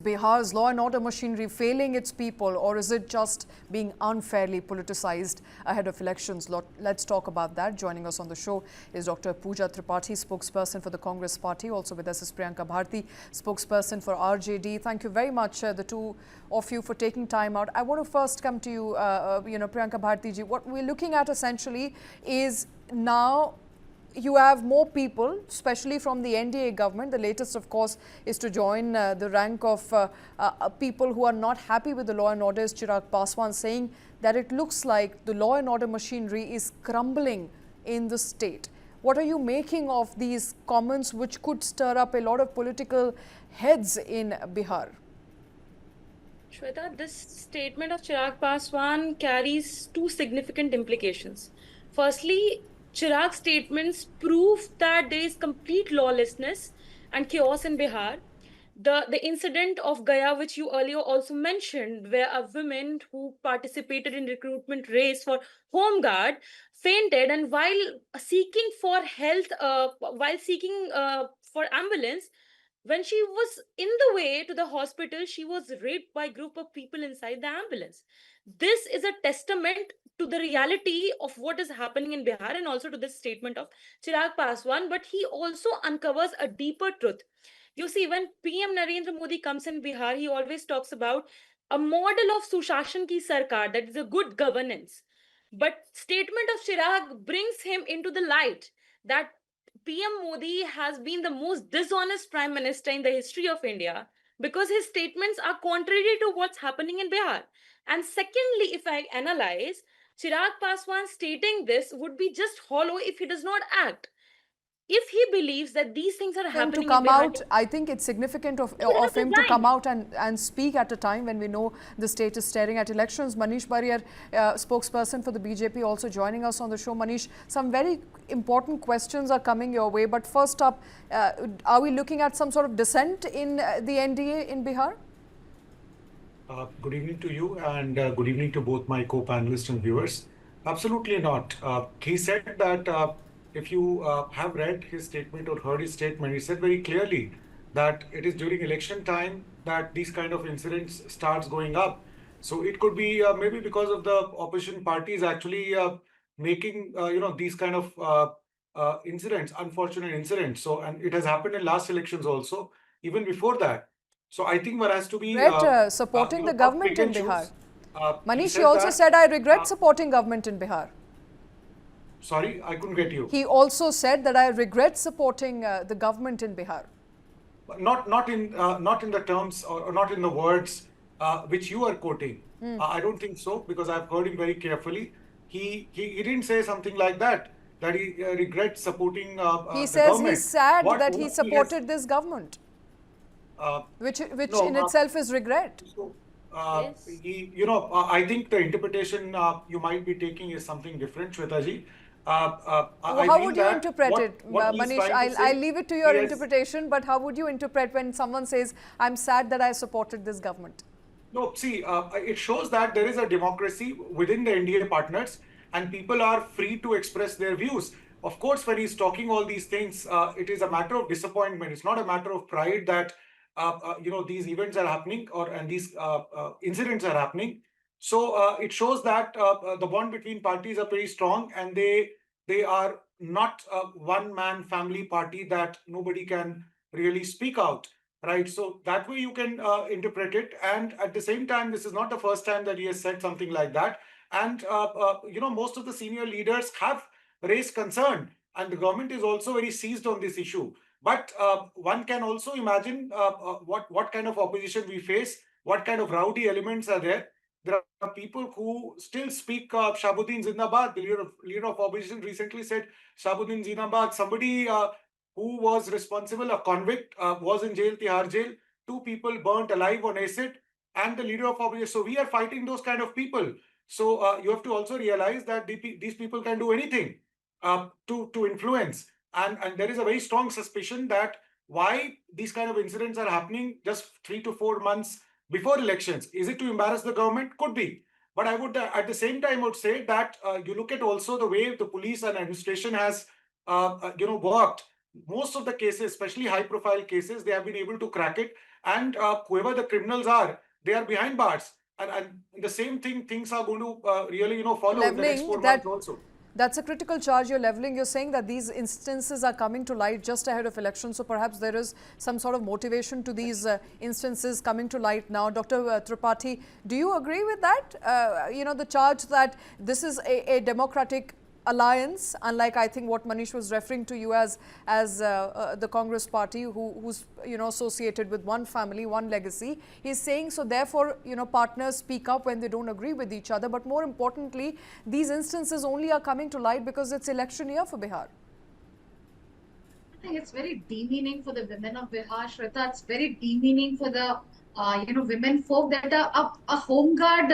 Bihar's law and order machinery failing its people, or is it just being unfairly politicized ahead of elections? Let's talk about that. Joining us on the show is Dr. Pooja Tripathi, spokesperson for the Congress Party. Also with us is Priyanka Bharti, spokesperson for RJD. Thank you very much, the two of you, for taking time out. I want to first come to you, Priyanka Bharti ji. What we're looking at essentially is now you have more people, especially from the NDA government. The latest, of course, is to join the rank of people who are not happy with the law and order is Chirag Paswan, saying that it looks like the law and order machinery is crumbling in the state. What are you making of these comments, which could stir up a lot of political heads in Bihar? Shweta, this statement of Chirag Paswan carries two significant implications. Firstly, Chirag's statements prove that there is complete lawlessness and chaos in Bihar. The incident of Gaya, which you earlier also mentioned, where a woman who participated in recruitment race for Home Guard fainted, and while seeking for health, while seeking for ambulance, when she was in the way to the hospital, she was raped by a group of people inside the ambulance. This is a testament to the reality of what is happening in Bihar and also to this statement of Chirag Paswan, but he also uncovers a deeper truth. You see, when PM Narendra Modi comes in Bihar, he always talks about a model of Sushashan ki sarkar, that is a good governance. But statement of Chirag brings him into the light that PM Modi has been the most dishonest prime minister in the history of India because his statements are contrary to what's happening in Bihar. And secondly, if I analyze, Chirag Paswan stating this would be just hollow if he does not act. If he believes that these things are happening to come in Bihar, out, I think it's significant of him to come out and speak at a time when we know the state is staring at elections. Manish Barrier, spokesperson for the BJP, also joining us on the show. Manish, some very important questions are coming your way. But first up, are we looking at some sort of dissent in the NDA in Bihar? Good evening to you, and good evening to both my co-panelists and viewers. Absolutely not. He said that if you have read his statement or heard his statement, he said very clearly that it is during election time that these kind of incidents starts going up. So it could be maybe because of the opposition parties actually making these kind of incidents, unfortunate incidents. So, and it has happened in last elections also, even before that. So I think one has to be supporting the government in Bihar. Manish, he also that, said, I regret supporting government in Bihar. Sorry, I couldn't get you. He also said that I regret supporting the government in Bihar. Not in the terms or not in the words which you are quoting. I don't think so, because I've heard him very carefully. He didn't say something like that he regrets supporting he the says government. He's sad that he supported this government, which in itself is regret. So, yes. I think the interpretation you might be taking is something different, Shwetaji. How would you interpret it, Manish? I'll leave it to your interpretation, but how would you interpret when someone says, I'm sad that I supported this government? No, see, it shows that there is a democracy within the NDA partners and people are free to express their views. Of course, when he's talking all these things, it is a matter of disappointment. It's not a matter of pride that, these events are happening and these incidents are happening. So it shows that the bond between parties are very strong, and they are not a one-man family party that nobody can really speak out. Right. So that way you can interpret it. And at the same time, this is not the first time that he has said something like that. And, most of the senior leaders have raised concern, and the government is also very seized on this issue. But one can also imagine what kind of opposition we face, what kind of rowdy elements are there. There are people who still speak Shabuddin Zindabad. The leader of opposition recently said Shabuddin Zindabad. Somebody who was responsible, a convict, was in jail, Tihar jail. 2 people burnt alive on acid, and the leader of opposition. So we are fighting those kind of people. So you have to also realize that these people can do anything to influence. And there is a very strong suspicion that why these kind of incidents are happening just 3 to 4 months before elections. Is it to embarrass the government? Could be. But I would, at the same time, would say that you look at also the way the police and administration has, worked. Most of the cases, especially high-profile cases, they have been able to crack it. and whoever the criminals are, they are behind bars. And the same things are going to really, follow in the next 4 months also. That's a critical charge you're leveling. You're saying that these instances are coming to light just ahead of elections. So perhaps there is some sort of motivation to these instances coming to light now. Dr. Tripathi, do you agree with that? The charge that this is a democratic alliance, unlike I think what Manish was referring to you as the Congress party who's associated with one family, one legacy. He's saying so therefore partners speak up when they don't agree with each other, but more importantly these instances only are coming to light because it's election year for Bihar. I think it's very demeaning for the women of Bihar, Shweta. It's very demeaning for the women folk that a home guard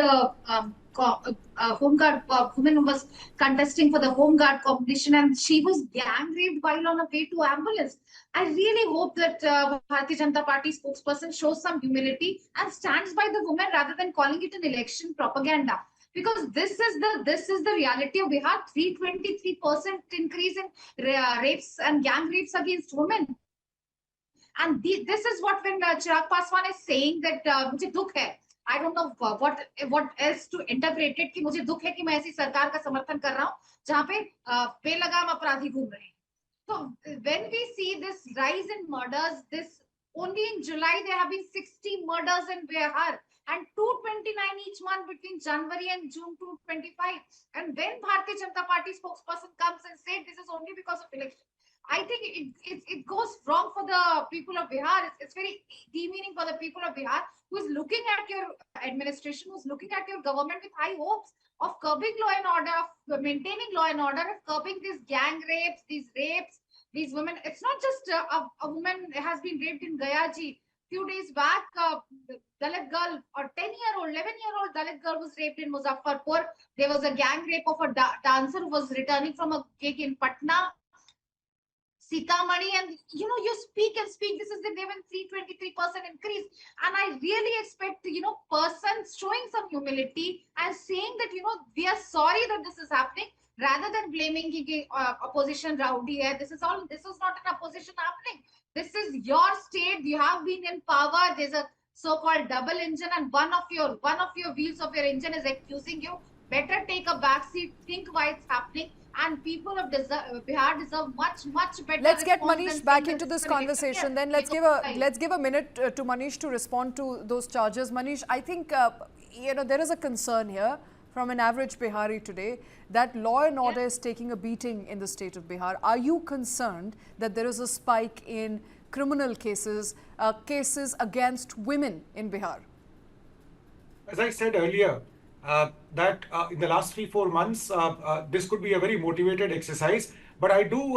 woman who was contesting for the home guard competition, and she was gang raped while on a way to ambulance. I really hope that Bharatiya Janata Party spokesperson shows some humility and stands by the woman rather than calling it an election propaganda. Because this is the reality of Bihar. 323% increase in rapes and gang rapes against women. And this is what when Chirag Paswan is saying that मुझे दुख है. I don't know what else to interpret it कि मुझे दुख है कि मैं ऐसी सरकार का समर्थन कर रहा हूँ जहाँ पे बेलगाम अपराधी घूम रहे हैं. So when we see this rise in murders, only in July there have been 60 murders in Bihar and 229 each month between January and June 2025. And when Bharatiya Janata Party spokesperson comes and said this is only because of election, I think it goes wrong for the people of Bihar. It's very demeaning for the people of Bihar who is looking at your administration, who's looking at your government with high hopes of curbing law and order, of maintaining law and order, of curbing these gang rapes, these women. It's not just a woman has been raped in Gaya ji. Few days back, Dalit girl or 10-year-old, 11-year-old Dalit girl was raped in Muzaffarpur. There was a gang rape of a dancer who was returning from a gig in Patna. Sitamani, and you speak and speak. This is the 323% increase, and I really expect persons showing some humility and saying that we are sorry that this is happening, rather than blaming opposition rowdy. This is not an opposition happening. This is your state. You have been in power. There's a so-called double engine, and one of your wheels of your engine is accusing you. Better take a back seat. Think why it's happening. And people of Bihar deserve much better. Let's get Manish back into this conversation. Then let's give a minute to Manish to respond to those charges. Manish, I think there is a concern here from an average Bihari today that law and order is taking a beating in the state of Bihar. Are you concerned that there is a spike in criminal cases, cases against women in Bihar? As I said earlier, that in the last 3-4 months, this could be a very motivated exercise. But I do,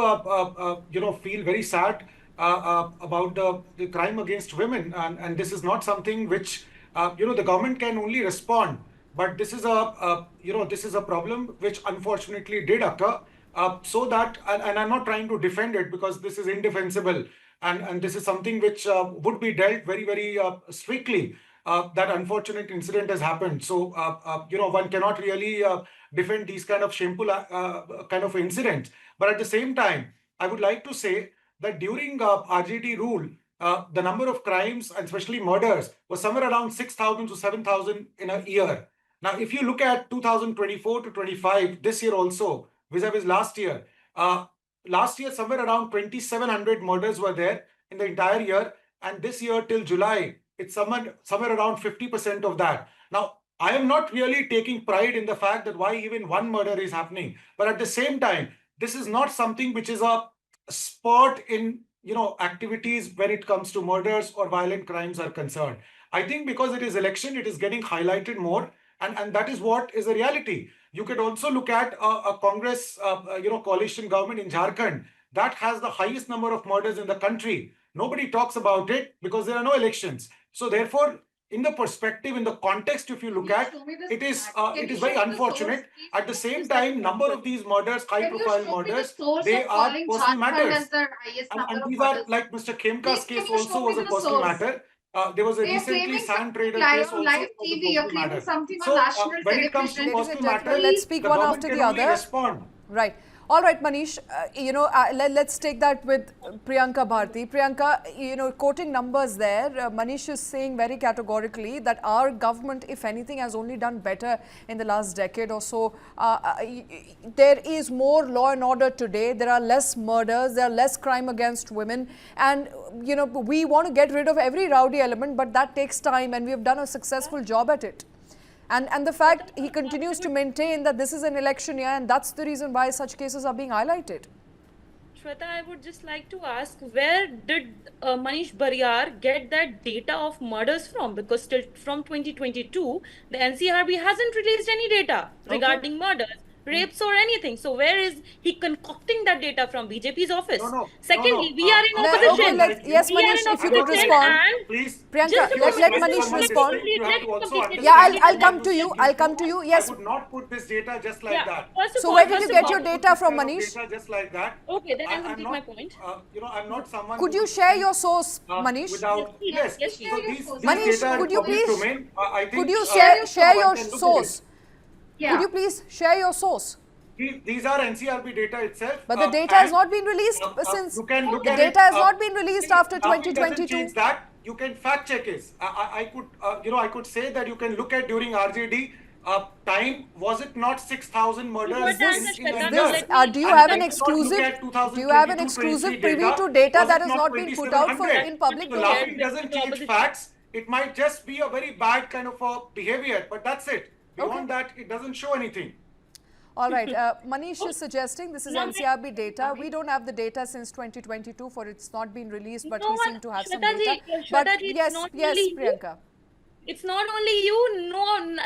feel very sad about the crime against women, and this is not something which the government can only respond. But this is a problem which unfortunately did occur. So that, and I'm not trying to defend it because this is indefensible, and this is something which would be dealt very strictly. That unfortunate incident has happened. So, one cannot really defend these kind of shameful kind of incidents. But at the same time, I would like to say that during RJD rule, the number of crimes, and especially murders, was somewhere around 6,000 to 7,000 in a year. Now, if you look at 2024 to 25, this year also, vis-a-vis last year somewhere around 2,700 murders were there in the entire year. And this year till July, it's somewhere around 50% of that. Now, I am not really taking pride in the fact that why even one murder is happening. But at the same time, this is not something which is a spurt in activities when it comes to murders or violent crimes are concerned. I think because it is election, it is getting highlighted more. And that is what is the reality. You could also look at a Congress coalition government in Jharkhand that has the highest number of murders in the country. Nobody talks about it because there are no elections. So therefore, in the perspective, in the context, if you look at, it is very unfortunate. At the same time, number of these murders, high-profile murders, they are personal matters. And these are, like Mr. Khemka's case also was a personal matter. There was a recently sand trader case also live TV, a matter. So when it comes to personal matters, let's speak one after the other. Respond. Right. All right, Manish, let's take that with Priyanka Bharti. Priyanka, quoting numbers there, Manish is saying very categorically that our government, if anything, has only done better in the last decade or so. There is more law and order today. There are less murders, there are less crime against women. And, we want to get rid of every rowdy element, but that takes time, and we have done a successful job at it. And the fact he continues to maintain that this is an election year, and that's the reason why such cases are being highlighted. Shweta, I would just like to ask, where did Manish Bariyar get that data of murders from? Because still from 2022, the NCRB hasn't released any data regarding murders, rapes or anything. So where is he concocting that data from? BJP's office. Secondly, we are in opposition. Yes, Manish, if you could respond. Please. Priyanka, let Manish respond. Yeah, I'll come to you. Yes. I would not put this data just like that. So where did you get your data from, Manish? Just like that. Okay, then I'll complete my point. I'm not someone. Could you share your source, Manish? Yes. Manish, could you please? Could you share your source? Yeah. Could you please share your source? These are NCRB data itself. But the data has not been released since. You can look the at data it, has not been released after nothing doesn't 2022. change that. You can fact check it. I could say that you can look at during RJD time. Was it not 6,000 murders? Do you have an exclusive? Do you have an exclusive privy to data that has not been put out in public domain? Laughing doesn't change facts. It might just be a very bad kind of a behavior, but that's it. Beyond that, it doesn't show anything. All right. Manish is suggesting this is NCRB data. We don't have the data since 2022 for it's not been released, but we seem to have some data. But yes, Priyanka. It's not only you,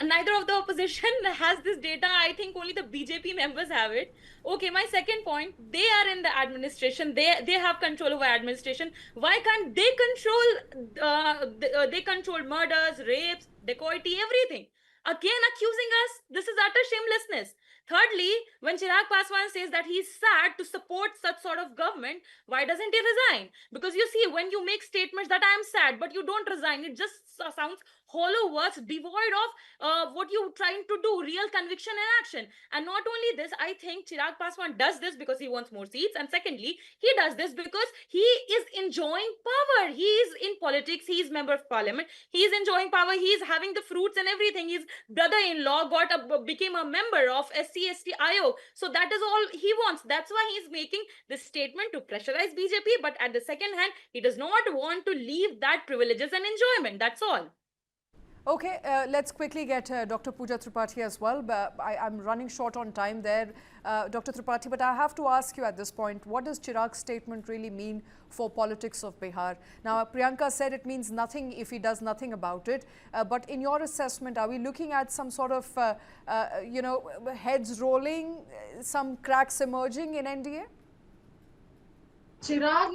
neither of the opposition has this data. I think only the BJP members have it. Okay, my second point, they are in the administration. They have control over administration. Why can't they control murders, rapes, dacoity, everything? Again accusing us. This is utter shamelessness. Thirdly, when Chirag Paswan says that he's sad to support such sort of government, why doesn't he resign? Because you see, when you make statements that I am sad, but you don't resign, it just sounds hollow words, devoid of what you're trying to do, real conviction and action. And not only this, I think Chirag Paswan does this because he wants more seats. And secondly, he does this because he is enjoying power. He is in politics. He is member of parliament. He is enjoying power. He is having the fruits and everything. His brother-in-law became a member of SC/ST Ayog. So that is all he wants. That's why he is making this statement to pressurize BJP. But at the second hand, he does not want to leave that privileges and enjoyment. That's all. Okay, let's quickly get Dr. Pooja Tripathi as well. I'm running short on time there, Dr. Tripathi, but I have to ask you at this point, what does Chirag's statement really mean for politics of Bihar? Now, Priyanka said it means nothing if he does nothing about it. But in your assessment, are we looking at some sort of, heads rolling, some cracks emerging in NDA? Chirag,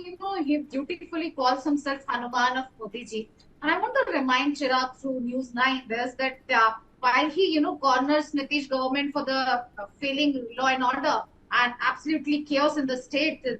he beautifully calls himself Hanuman of Modi ji. And I want to remind Chirag through News9 this that while he, corners Nitish government for the failing law and order and absolutely chaos in the state, the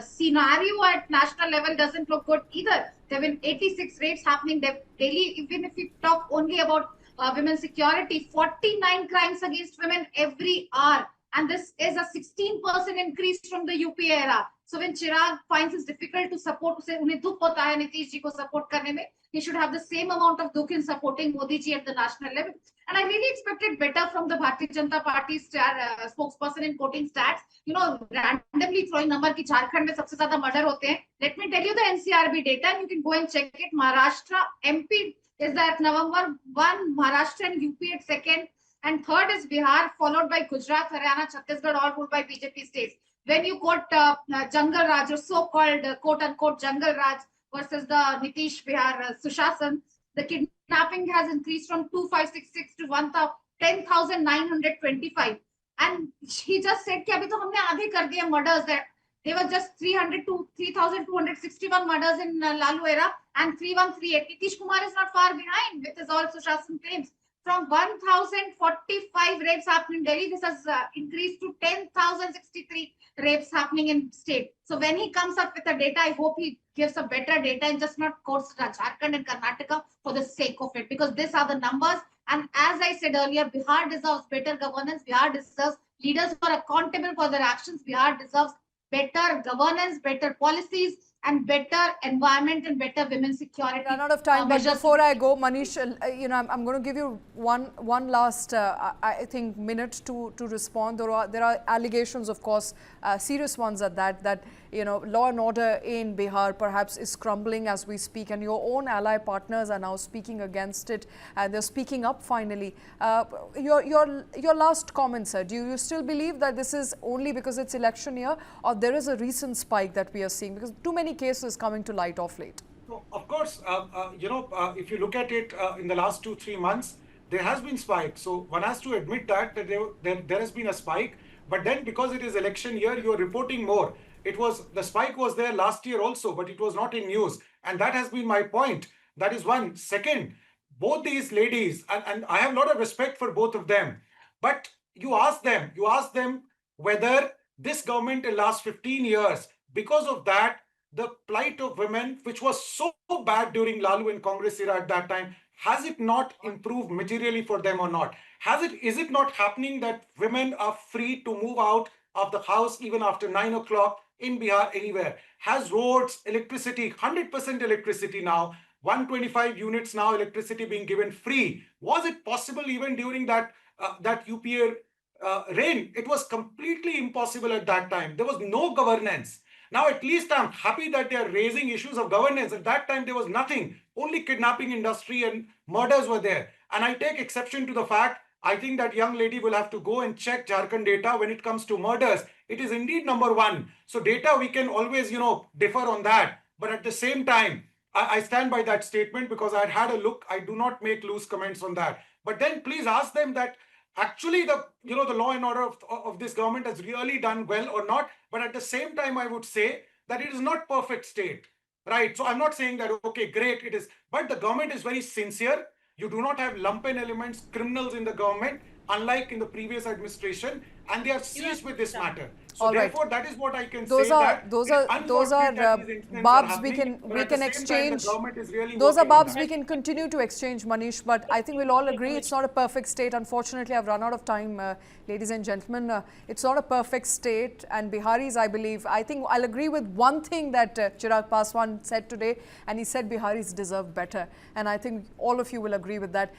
scenario at national level doesn't look good either. There have been 86 rapes happening daily. Even if we talk only about women's security, 49 crimes against women every hour. And this is a 16% increase from the UP era. So when Chirag finds it difficult to support, unhe dukh hota hai Nitish ji ko support karne mein, he should have the same amount of dukh in supporting Modi ji at the national level. And I really expected better from the Bharatiya Janata Party spokesperson in quoting stats. Randomly throwing number ki Jharkhand mein sabse zyada murder hote hain. Let me tell you the NCRB data, and you can go and check it. Maharashtra, MP is at November 1, Maharashtra and UP at second. And third is Bihar, followed by Gujarat, Haryana, Chhattisgarh, all ruled by BJP states. When you quote Jungle Raj, or so-called quote-unquote Jungle Raj versus the Nitish Bihar Sushasan, the kidnapping has increased from 2,566 to 10,925. And he just said कि अभी तो हमने आधे कर दिए murders. There were just 3,261 murders in Lalu era and 3,138. Nitish Kumar is not far behind with his all Sushasan claims. From 1,045 rapes happening in Delhi, this has increased to 10,063 rapes happening in state. So when he comes up with the data, I hope he gives a better data and just not quotes Jharkhand and Karnataka for the sake of it, because these are the numbers And as I said earlier, Bihar deserves better governance. Bihar deserves leaders who are accountable for their actions. Bihar deserves better governance, better policies, and better environment and better women's security. Run out of time, but measures. before I go, Manish, I'm going to give you one last, I think, minute to respond. There are allegations, of course, serious ones at that law and order in Bihar perhaps is crumbling as we speak, and your own ally partners are now speaking against it, and they're speaking up finally. Your last comment, sir. Do you still believe that this is only because it's election year, or there is a recent spike that we are seeing, because too many cases coming to light of late? No, of course, if you look at it in the last 2-3 months, there has been spike. So one has to admit that there has been a spike. But then because it is election year, you are reporting more. The spike was there last year also, but it was not in news. And that has been my point. That is one. Second, both these ladies, and I have a lot of respect for both of them, but you ask them whether this government in last 15 years, because of that, the plight of women, which was so bad during Lalu and Congress era at that time, has it not improved materially for them or not? Is it not happening that women are free to move out of the house even after 9 o'clock in Bihar, anywhere? Has roads, electricity, 100% electricity now, 125 units now, electricity being given free. Was it possible even during that UPA reign? It was completely impossible at that time. There was no governance. Now, at least I'm happy that they are raising issues of governance. At that time, there was nothing. Only kidnapping industry and murders were there. And I take exception to the fact, I think that young lady will have to go and check Jharkhand data when it comes to murders. It is indeed number one. So data, we can always, differ on that. But at the same time, I stand by that statement because I had a look. I do not make loose comments on that. But then please ask them that actually the law and order of this government has really done well or not. But at the same time, I would say that it is not perfect state, right? So I'm not saying that, okay, great, it is, but the government is very sincere. You do not have lumpen elements, criminals in the government, unlike in the previous administration, and they are seized with this matter. So therefore, that is what I can say. Those are barbs we can exchange. Those are barbs we can continue to exchange, Manish. But I think we'll all agree it's not a perfect state. Unfortunately, I've run out of time, ladies and gentlemen. It's not a perfect state, and Biharis, I think I'll agree with one thing that Chirag Paswan said today, and he said Biharis deserve better, and I think all of you will agree with that.